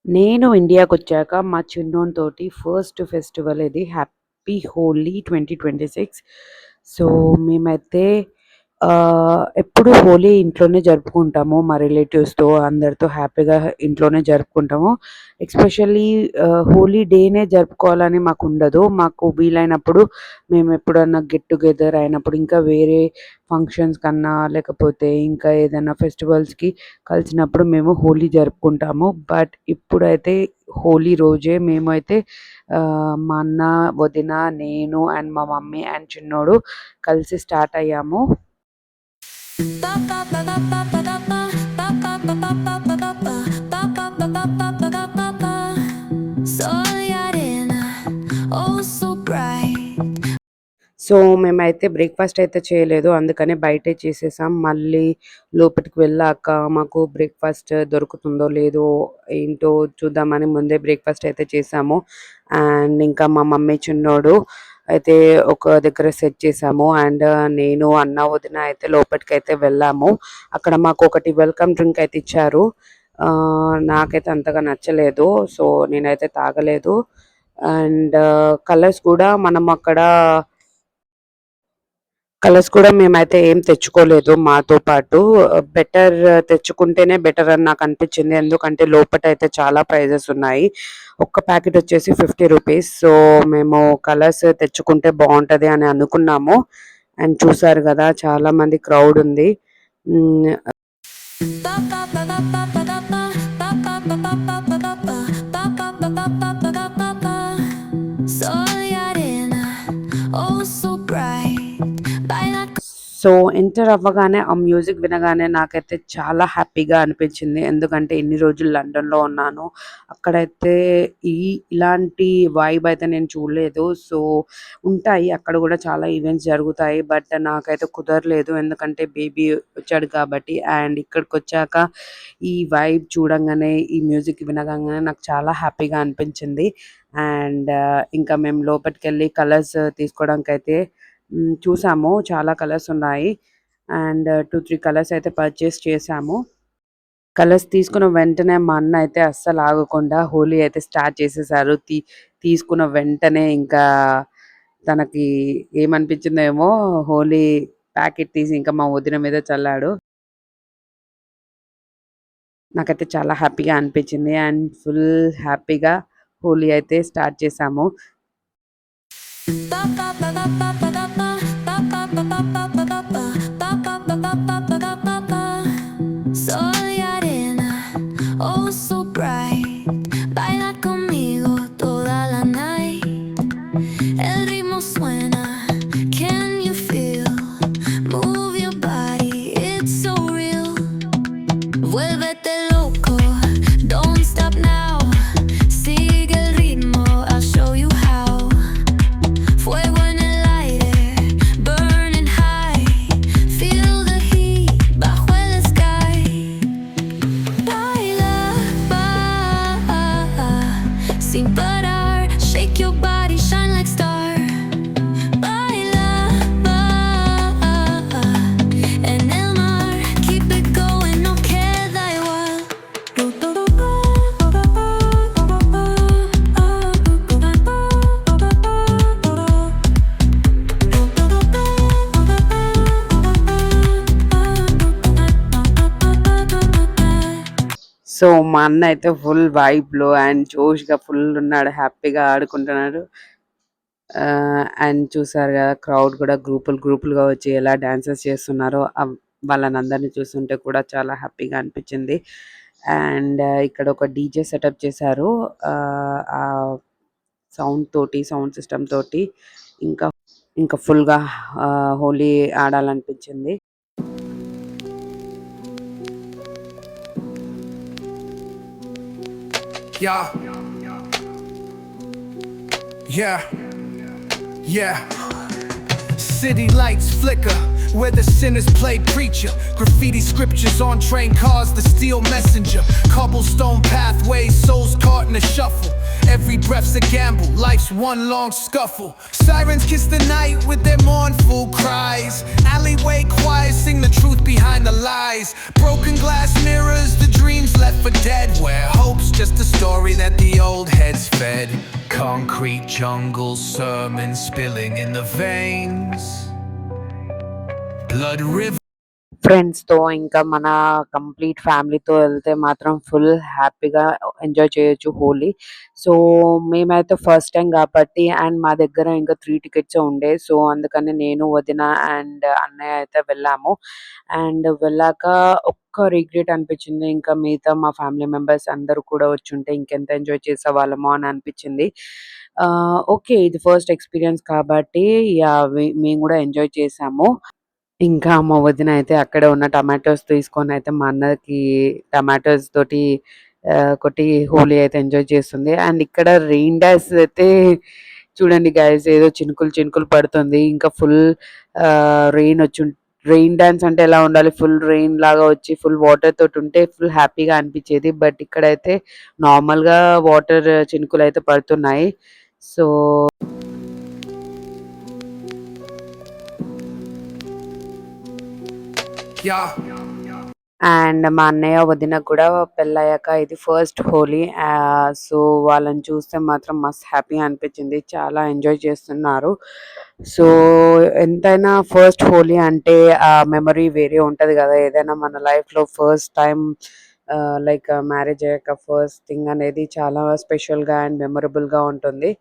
నేను ఇండియాకొచ్చాక మా చిన్నోనితోటి first festival ఇది. హ్యాపీ హోలీ 2026. సో, మేమైతే ఎప్పుడు హోలీ ఇంట్లోనే జరుపుకుంటాము. మా రిలేటివ్స్‌తో అందరితో హ్యాపీగా ఇంట్లోనే జరుపుకుంటాము. ఎస్పెషల్లీ హోలీ డేనే జరుపుకోవాలని మాకుండదు. మాకు వీలైనప్పుడు మేమెప్పుడన్నా గెట్ టుగెదర్ అయినప్పుడు, ఇంకా వేరే ఫంక్షన్స్ కన్నా, లేకపోతే ఇంకా ఏదైనా ఫెస్టివల్స్‌కి కలిసినప్పుడు మేము హోలీ జరుపుకుంటాము. బట్ ఇప్పుడైతే హోలీ రోజే మేమైతే మా అన్న, వదిన, నేను అండ్ మా మమ్మీ అండ్ చిన్నోడు కలిసి స్టార్ట్ అయ్యాము. సో, మేమైతే బ్రేక్‌ఫాస్ట్ అయితే చేయలేదు. అందుకనే బయటే చేసేసాం. మళ్ళీ లోపటికి వెళ్ళాక మాకు బ్రేక్‌ఫాస్ట్ దొరుకుతుందో లేదో ఏంటో చూద్దామని ముందే బ్రేక్‌ఫాస్ట్ అయితే చేసాము. అండ్ ఇంకా మా మమ్మీ, చిన్నోడు అయితే ఒక దగ్గర సెట్ చేసాము. అండ్ నేను, అన్న, వదిన అయితే లోపటికైతే వెళ్ళాము. అక్కడ మాకు ఒకటి వెల్కమ్ డ్రింక్ అయితే ఇచ్చారు. నాకైతే అంతగా నచ్చలేదు. సో, నేనైతే తాగలేదు. అండ్ కలర్స్ కూడా కలర్స్ కూడా మేమైతే ఏం తెచ్చుకోలేదు మాతో పాటు. బెటర్ తెచ్చుకుంటేనే బెటర్ అని నాకు అనిపించింది. ఎందుకంటే లోపటైతే చాలా ప్రైజెస్ ఉన్నాయి. ఒక్క ప్యాకెట్ వచ్చేసి 50 రూపీస్. సో, మేము కలర్స్ తెచ్చుకుంటే బాగుంటది అని అనుకున్నాము. అండ్ చూసారు కదా, చాలా మంది క్రౌడ్ ఉంది. హ్మ్. సో, ఎంటర్ అవ్వగానే ఆ మ్యూజిక్ వినగానే నాకైతే చాలా హ్యాపీగా అనిపించింది. ఎందుకంటే ఇన్ని రోజులు లండన్‌లో ఉన్నాను. అక్కడైతే ఇలాంటి వైబ్ అయితే నేను చూడలేదు. సో, ఉంటాయి అక్కడ కూడా చాలా ఈవెంట్స్ జరుగుతాయి. బట్ నాకైతే కుదరలేదు. ఎందుకంటే బేబీ వచ్చాడు కాబట్టి. అండ్ ఇక్కడికొచ్చాక ఈ వైబ్ చూడంగానే, ఈ మ్యూజిక్ వినగానే నాకు చాలా హ్యాపీగా అనిపించింది. అండ్ ఇంకా మేము లోపటికెళ్ళి కలర్స్ తీసుకోవడానికైతే చూసాము. చాలా కలర్స్ ఉన్నాయి. అండ్ 2, 3 కలర్స్ అయితే పర్చేస్ చేశాము. కలర్స్ తీసుకున్న వెంటనే మా అన్న అయితే అస్సలు ఆగకుండా హోలీ అయితే స్టార్ట్ చేసేసారు. తీసుకున్న వెంటనే ఇంకా తనకి ఏమనిపించిందో ఏమో, హోలీ ప్యాకెట్ తీసి ఇంకా మా వదిన మీద చల్లాడు. నాకైతే చాలా హ్యాపీగా అనిపించింది. అండ్ ఫుల్ హ్యాపీగా హోలీ అయితే స్టార్ట్ చేశాము. సో, మా అన్న అయితే ఫుల్ వైబ్‌లో అండ్ జోష్‌గా ఫుల్ ఉన్నాడు. హ్యాపీగా ఆడుకుంటున్నాడు. అండ్ చూసారు కదా, క్రౌడ్ కూడా గ్రూపులుగా వచ్చి ఎలా డాన్సెస్ చేస్తున్నారో వాళ్ళనందరిని చూస్తుంటే కూడా చాలా హ్యాపీగా అనిపించింది. అండ్ ఇక్కడ ఒక డీజే సెటప్ చేశారు. ఆ సౌండ్ సిస్టమ్ తోటి ఇంకా ఇంకా ఫుల్‌గా Holi ఆడాలనిపించింది. Yeah, yeah, yeah. City lights flicker where the sinners play preacher. Graffiti scriptures on train cars, the steel messenger. Cobblestone pathways, souls caught in a shuffle. Every breath's a gamble, life's one long scuffle. Sirens kiss the night with their mournful cries. Alleyway choirs sing the truth behind the lies. Broken glass mirrors, the dreams left for dead. Where hope's just a story that the old heads fed. Concrete jungle sermons spilling in the veins. Blood river. ఫ్రెండ్స్‌తో ఇంకా మన complete ఫ్యామిలీతో వెళ్తే మాత్రం full హ్యాపీగా enjoy చేయొచ్చు Holi. So, మేమైతే first time కాబట్టి అండ్ మా దగ్గర ఇంకా 3 టికెట్సే ఉండే. సో, అందుకని నేను, వదిన అండ్ అన్నయ్య అయితే వెళ్ళాము. అండ్ వెళ్ళాక ఒక్క రిగ్రెట్ అనిపించింది. ఇంకా మిగతా మా ఫ్యామిలీ మెంబర్స్ అందరూ కూడా వచ్చుంటే ఇంకెంత ఎంజాయ్ చేసేవాళ్ళమో అని అనిపించింది. ఓకే. ఇది ఫస్ట్ ఎక్స్‌పీరియన్స్ కాబట్టి యాహ్! మేము కూడా ఎంజాయ్ చేశాము. ఇంకా మా వదిన అయితే అక్కడే ఉన్న టమాటోస్ తీసుకొనైతే మా అన్నకి టమాటోస్ తోటి కొట్టి హోలీ అయితే ఎంజాయ్ చేస్తుంది. అండ్ ఇక్కడ రెయిన్ డాన్స్ అయితే చూడండి గైస్, ఏదో చినుకులు చినుకులు పడుతుంది. ఇంకా ఫుల్ రెయిన్ రెయిన్ డాన్స్ అంటే ఎలా ఉండాలి, ఫుల్ రెయిన్ లాగా వచ్చి ఫుల్ వాటర్ తోటి ఉంటే ఫుల్ హ్యాపీగా అనిపించేది. బట్ ఇక్కడైతే నార్మల్‌గా వాటర్ చినుకులు అయితే పడుతున్నాయి. So Yeah. అండ్ మా అన్నయ్య, వదినకు కూడా పెళ్ళయ్యాక ఇది ఫస్ట్ హోలీ. సో, వాళ్ళని చూస్తే మాత్రం మస్త్ హ్యాపీ అనిపించింది. చాలా ఎంజాయ్ చేస్తున్నారు. సో, ఎంతైనా ఫస్ట్ హోలీ అంటే ఆ మెమరీ వేరే ఉంటది కదా! ఏదైనా మన లైఫ్‌లో ఫస్ట్ టైమ్ లైక్ మ్యారేజ్ అయ్యాక ఫస్ట్ థింగ్ అనేది చాలా స్పెషల్‌గా అండ్ మెమరబుల్‌గా ఉంటుంది.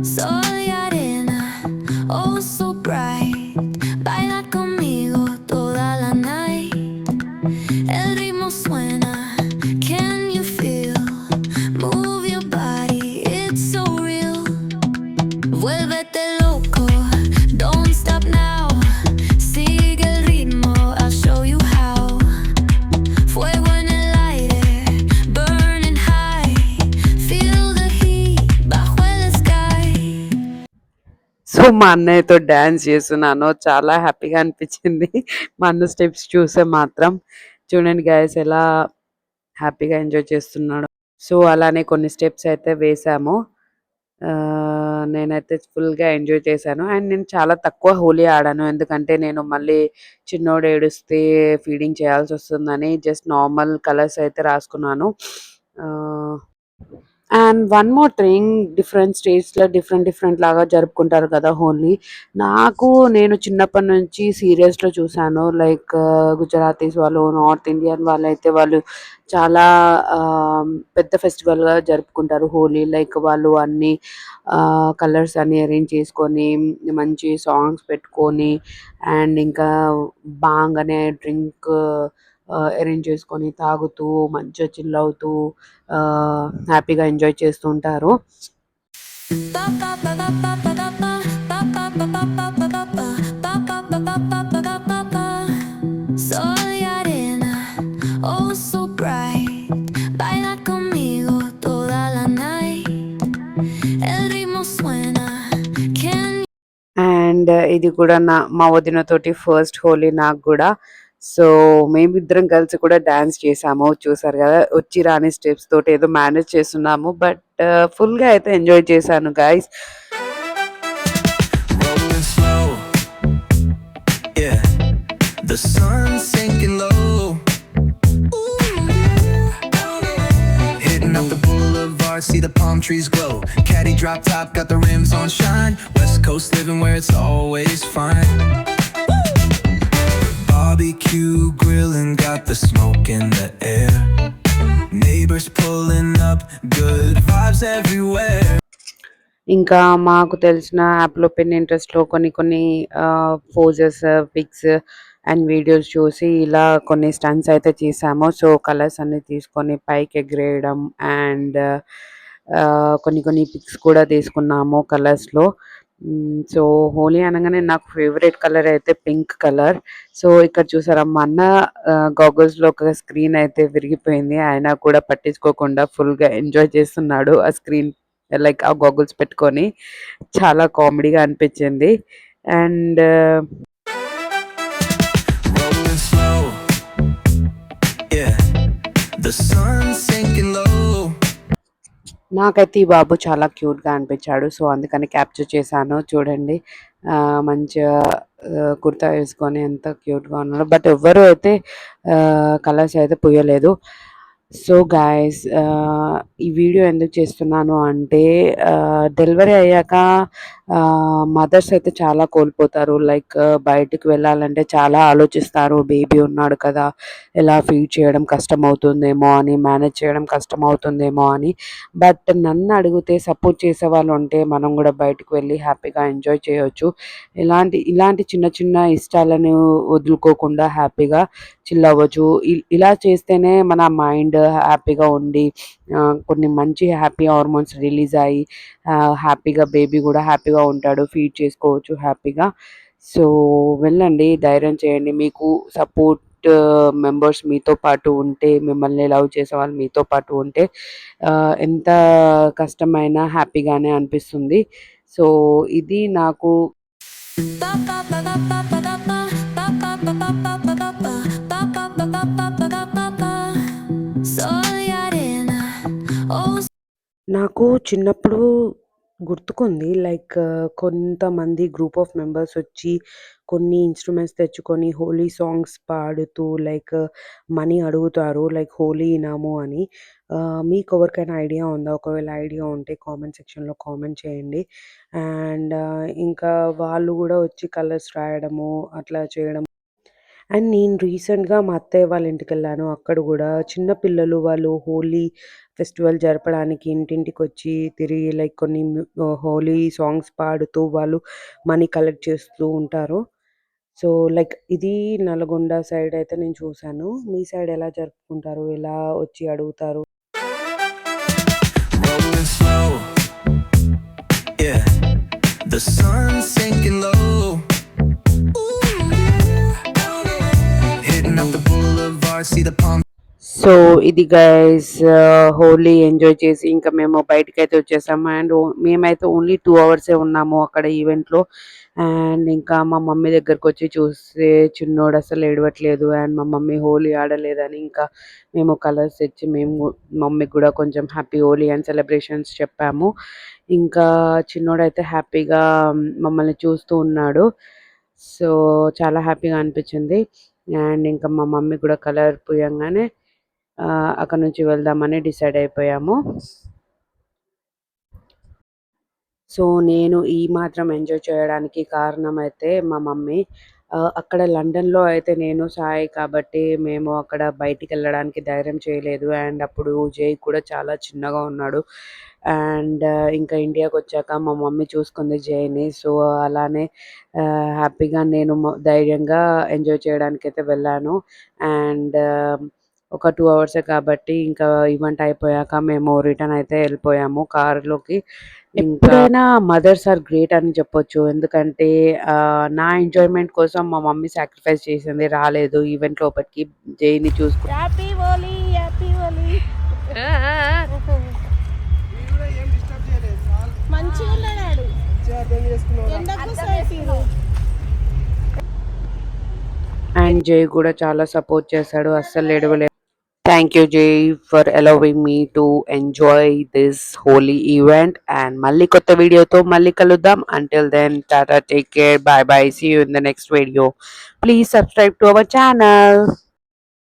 Sol y arena, oh so bright. Baila conmigo toda la night. El ritmo suena, can you feel? Move your body, it's so real. Vuélvete loco, don't stop now. Sigue el ritmo, I'll show you how. Fuego en el aire, burning high. Feel the heat bajo el sky. So, మా అన్నయ్యతో dance చేస్తున్నాను. చాలా హ్యాపీగా అనిపించింది. మా అన్న steps చూస్తే మాత్రం. చూడండి గైస్ ఎలా హ్యాపీగా ఎంజాయ్ చేస్తున్నాడో. సో, అలానే కొన్ని స్టెప్స్ అయితే వేశాము. నేనైతే ఫుల్‌గా ఎంజాయ్ చేశాను. అండ్ నేను చాలా తక్కువ హోలీ ఆడాను. ఎందుకంటే నేను మళ్ళీ చిన్నోడు ఏడుస్తే ఫీడింగ్ చేయాల్సొస్తుందని జస్ట్ నార్మల్ కలర్స్ అయితే రాసుకున్నాను. And one more thing, different స్టేట్స్‌లో డిఫరెంట్ లాగా జరుపుకుంటారు కదా హోలీ. నేను చిన్నప్పటి నుంచి సీరియల్స్‌లో చూసాను. లైక్ గుజరాతీస్ వాళ్ళు, నార్త్ ఇండియన్ వాళ్ళైతే వాళ్ళు చాలా పెద్ద ఫెస్టివల్‌గా జరుపుకుంటారు హోలీ. లైక్ వాళ్ళు అన్నీ కలర్స్ అన్నీ అరేంజ్ చేసుకొని, మంచి సాంగ్స్ పెట్టుకొని అండ్ ఇంకా బాంగ్ అనే డ్రింక్ అరేంజ్ చేసుకొని తాగుతూ మంచిగా చిల్ అవుతూ హ్యాపీగా ఎంజాయ్ చేస్తూ ఉంటారు. Sol y arena, oh so bright. Baila conmigo toda la night. El ritmo suena, can and ఇది కూడా మా వదిన తోటి ఫస్ట్ హోలీ నాకు కూడా. సో, మేమిద్దరం కలిసి కూడా డాన్స్ చేసాము. చూసారు కదా! వచ్చి రాని స్టెప్స్ తోటి ఏదో మేనేజ్ చేస్తున్నాము. బట్ ఫుల్‌గా అయితే ఎంజాయ్ చేశాను guys. Rolling slow, yeah. The sun's sinking low. Hitting up the boulevard, see the palm trees glow. Caddy drop top, got the rims on shine. West Coast living where it's always fine. Barbecue grilling, got the smoke in the air. Neighbors pulling up, good vibes everywhere. ఇంకా మాకు తెలిసిన యాప్‌లో పిన్నింట్రెస్ట్‌లో కొన్ని poses, pics and videos చూసి ఇలా కొన్ని stunts అయితే చేశాము. సో, కలర్స్ అన్నీ తీసుకొని పైకి ఎగిరేయడం అండ్ కొన్ని పిక్స్ కూడా తీసుకున్నాము కలర్స్‌లో. సో, హోలీ అనగానే నాకు ఫేవరెట్ కలర్ అయితే పింక్ కలర్. సో, ఇక్కడ చూసారా మా అన్న గాగల్స్‌లో ఒక స్క్రీన్ అయితే విరిగిపోయింది. అయినా కూడా పట్టించుకోకుండా ఫుల్‌గా ఎంజాయ్ చేస్తున్నాడు ఆ స్క్రీన్ లైక్ ఆ గాగల్స్ పెట్టుకొని. చాలా కామెడీగా అనిపించింది. And The sun's sinking low. నాకైతే ఈ బాబు చాలా క్యూట్‌గా అనిపించాడు. సో, అందుకని క్యాప్చర్ చేశాను. చూడండి మంచిగా కుర్తా వేసుకొని ఎంత క్యూట్‌గా ఉన్నాడో. బట్ ఎవ్వరు అయితే కలర్స్ అయితే పూయలేదు. సో, గైస్ ఈ వీడియో ఎందుకు చేస్తున్నాను అంటే డెలివరీ అయ్యాక మదర్స్ అయితే చాలా కోల్పోతారు. లైక్ బయటికి వెళ్ళాలంటే చాలా ఆలోచిస్తారు. బేబీ ఉన్నాడు కదా! ఎలా ఫీడ్ చేయడం కష్టమవుతుందేమో అని, మేనేజ్ చేయడం కష్టమవుతుందేమో అని. బట్ నన్ను అడిగితే సపోర్ట్ చేసేవాళ్ళు ఉంటే మనం కూడా బయటకు వెళ్ళి హ్యాపీగా ఎంజాయ్ చేయొచ్చు. ఇలాంటి చిన్న చిన్న ఇష్టాలను వదులుకోకుండా హ్యాపీగా చిల్ అవ్వచ్చు. ఇలా చేస్తేనే మన మైండ్ హ్యాపీగా ఉండి కొన్ని మంచి హ్యాపీ హార్మోన్స్ రిలీజ్ అయ్యి హ్యాపీగా బేబీ కూడా హ్యాపీగా ఉంటాడు. ఫీడ్ చేసుకోవచ్చు హ్యాపీగా. సో, వెళ్ళండి, ధైర్యం చేయండి. మీకు సపోర్ట్ మెంబర్స్ మీతో పాటు ఉంటే, మిమ్మల్ని లవ్ చేసేవాళ్ళు మీతో పాటు ఉంటే ఎంత కష్టమైనా హ్యాపీగానే అనిపిస్తుంది. సో, ఇది నాకు Soy arena, oh నాకు చిన్నప్పుడు గుర్తుకుంది. లైక్ కొంతమంది గ్రూప్ ఆఫ్ మెంబర్స్ వచ్చి కొన్ని ఇన్‌స్ట్రుమెంట్స్ తెచ్చుకొని హోలీ సాంగ్స్ పాడుతూ లైక్ మనీ అడుగుతారు. లైక్ హోలీ ఇనాము అని. మీకెవరికైనా ఐడియా ఉందా? ఒకవేళ ఐడియా ఉంటే కామెంట్ సెక్షన్‌లో కామెంట్ చేయండి. అండ్ ఇంకా వాళ్ళు గూడా వచ్చి కలర్స్ రాయడము అట్లా చేయడం. అండ్ నేను రీసెంట్‌గా మా అత్తయ్య వాళ్ళ ఇంటికెళ్ళాను. అక్కడ గూడా చిన్న పిల్లలు వాళ్ళు హోలీ ఫెస్టివల్ జరపడానికి ఇంటింటికొచ్చి తిరిగి లైక్ కొన్ని హోలీ సాంగ్స్ పాడుతూ వాళ్ళు మనీ కలెక్ట్ చేస్తూ ఉంటారు. సో, లైక్ ఇది నల్గొండ సైడ్ అయితే నేను చూసాను. మీ సైడ్ ఎలా జరుపుకుంటారు? ఎలా వచ్చి అడుగుతారు? Rolling slow, yeah. The sun's sinking low. Hitting up the boulevard, see the palm. So, ఇది గైస్ హోలీ ఎంజాయ్ చేసి ఇంకా మేము బయటికైతే వచ్చేసాము. అండ్ మేమైతే ఓన్లీ 2 అవర్సే ఉన్నాము అక్కడ ఈవెంట్‌లో. అండ్ ఇంకా మా మమ్మీ దగ్గరకొచ్చి చూస్తే చిన్నోడు అసలు ఏడవట్లేదు. అండ్ మా మమ్మీ హోలీ ఆడలేదని ఇంకా మేము కలర్స్ తెచ్చి మేము మమ్మీకి కూడా కొంచెం హ్యాపీ హోలీ అండ్ సెలబ్రేషన్స్ చెప్పాము. ఇంకా చిన్నోడైతే హ్యాపీగా మమ్మల్ని చూస్తూ ఉన్నాడు. సో, చాలా హ్యాపీగా అనిపించింది. అండ్ ఇంకా మా మమ్మీ కూడా కలర్ పూయంగానే అక్కడి నుంచి వెళ్దామని డిసైడ్ అయిపోయాము. సో, నేను ఈ మాత్రం ఎంజాయ్ చేయడానికి కారణమైతే మా మమ్మీ. అక్కడ లండన్‌లో అయితే నేను, సాయి కాబట్టి మేము అక్కడ బయటికెళ్ళడానికి ధైర్యం చేయలేదు. అండ్ అప్పుడు జై కూడా చాలా చిన్నగా ఉన్నాడు. అండ్ ఇంకా ఇండియాకొచ్చాక మా మమ్మీ చూసుకుంది జైని. సో, అలానే హ్యాపీగా నేను ధైర్యంగా ఎంజాయ్ చేయడానికైతే వెళ్ళాను. అండ్ ఒక 2 అవర్సే కాబట్టి ఇంకా ఈవెంట్ అయిపోయాక మేము రిటర్న్ అయితే ఎళ్ళిపోయాము కార్‌లోకి. ఎప్పుడైనా మదర్స్ ఆర్ గ్రేట్ అని చెప్పొచ్చు. ఎందుకంటే నా ఎంజాయ్‌మెంట్ కోసం మా మమ్మీ సాక్రిఫైస్ చేసింది. రాలేదు ఈవెంట్ లోపటికి జైని హ్యాపీ హోలీ హ్యాపీ హోలీ మంచిగా ఉన్నాడు ఎండకు సైకిల్ అండ్ జై కూడా చాలా సపోర్ట్ చేశాడు. అస్సలు ఏడవలేదు. Thank you Jai for allowing me to enjoy this Holi event. And మళ్ళీ కొత్త వీడియోతో మళ్ళీ కలుద్దాం. Until then tata, take care, bye bye, see you in the next video. Please subscribe to our channel.